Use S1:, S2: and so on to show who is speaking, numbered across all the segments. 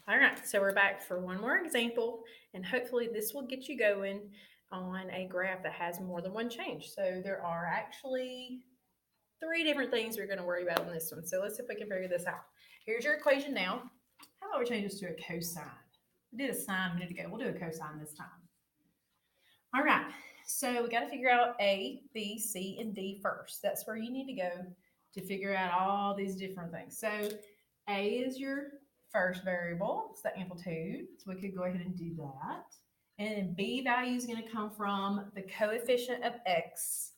S1: All right, so we're back for one more example, and hopefully this will get you going on a graph that has more than one change. So there are actually three different things we're going to worry about on this one. So let's see if we can figure this out. Here's your equation now. How about we change this to a cosine? We did a sine a minute ago. We'll do a cosine this time. All right, so we got to figure out A, B, C, and D first. That's where you need to go to figure out all these different things. So A is your first variable, it's the amplitude. So we could go ahead and do that. And then B value is going to come from the coefficient of X.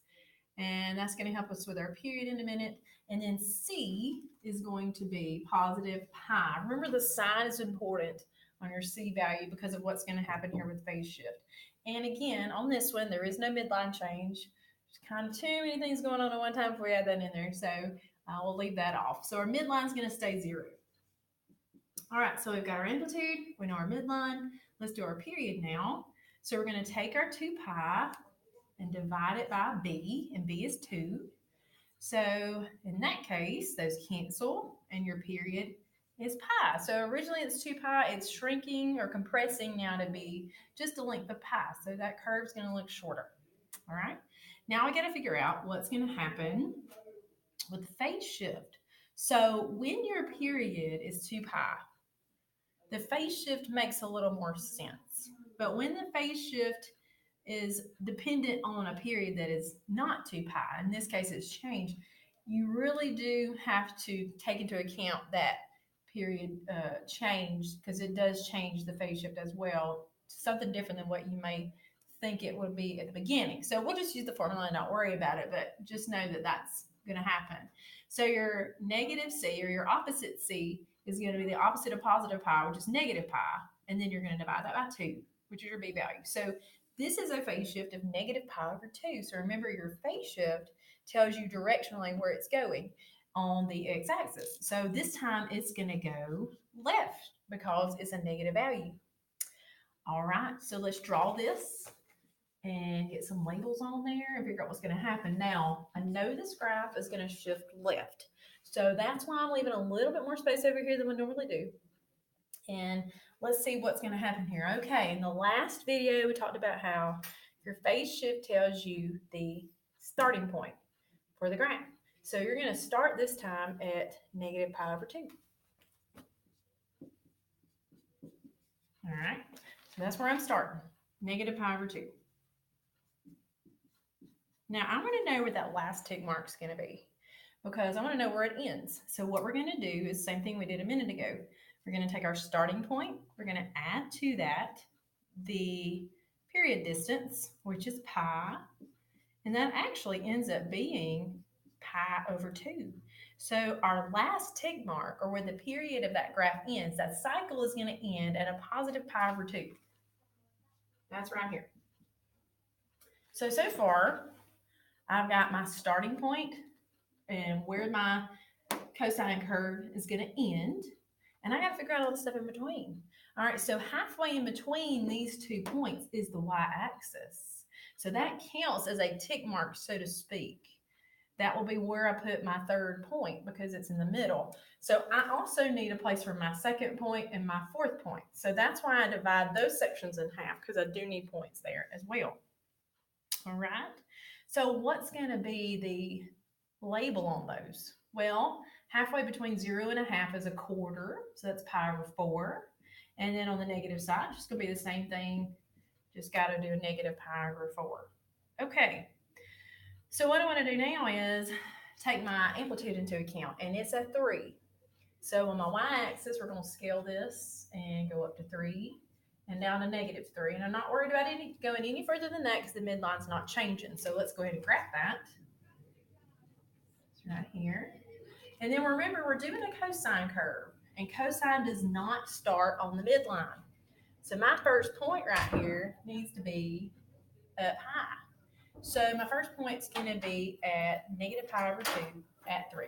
S1: And that's going to help us with our period in a minute. And then C is going to be positive pi. Remember, the sign is important on your C value because of what's going to happen here with phase shift. And again, on this one, there is no midline change. There's kind of too many things going on at one time before we add that in there. So we'll leave that off. So our midline is going to stay 0. All right, so we've got our amplitude. We know our midline. Let's do our period now. So we're going to take our 2 pi and divide it by B, and B is 2. So in that case, those cancel, and your period is pi. So originally it's 2 pi, it's shrinking or compressing now to be just the length of pi. So that curve is going to look shorter. All right. Now we got to figure out what's going to happen with the phase shift. So when your period is 2 pi, the phase shift makes a little more sense. But when the phase shift is dependent on a period that is not 2 pi, in this case it's changed, you really do have to take into account that period change, because it does change the phase shift as well, something different than what you may think it would be at the beginning. So we'll just use the formula and not worry about it, but just know that that's going to happen. So your negative C, or your opposite C, is going to be the opposite of positive pi, which is negative pi, and then you're going to divide that by 2, which is your B value. So this is a phase shift of negative pi over 2. So remember, your phase shift tells you directionally where it's going on the x-axis. So this time it's going to go left because it's a negative value. All right, so let's draw this and get some labels on there and figure out what's going to happen. Now, I know this graph is going to shift left. So that's why I'm leaving a little bit more space over here than we normally do. And let's see what's going to happen here. Okay, in the last video, we talked about how your phase shift tells you the starting point for the graph. So you're going to start this time at negative pi over 2. All right, so that's where I'm starting, negative pi over 2. Now, I want to know where that last tick mark is going to be, because I want to know where it ends. So what we're going to do is the same thing we did a minute ago. We're going to take our starting point. We're going to add to that the period distance, which is pi, and that actually ends up being pi over 2. So our last tick mark, or where the period of that graph ends, that cycle is going to end at a positive pi over 2. That's right here. So far, I've got my starting point and where my cosine curve is going to end. And I got to figure out all the stuff in between. All right, so halfway in between these 2 points is the y-axis. So that counts as a tick mark, so to speak. That will be where I put my third point because it's in the middle. So I also need a place for my second point and my fourth point. So that's why I divide those sections in half, because I do need points there as well. All right, so what's going to be the label on those? Well, halfway between 0 and a half is a quarter, so that's pi over 4. And then on the negative side, it's just going to be the same thing, just got to do a negative pi over 4. Okay, so what I want to do now is take my amplitude into account, and it's a 3. So on my y-axis, we're going to scale this and go up to 3 and down to negative 3. And I'm not worried about going any further than that because the midline's not changing. So let's go ahead and graph that. It's right here. And then remember, we're doing a cosine curve, and cosine does not start on the midline. So my first point right here needs to be up high. So my first point is going to be at negative pi over 2 at 3.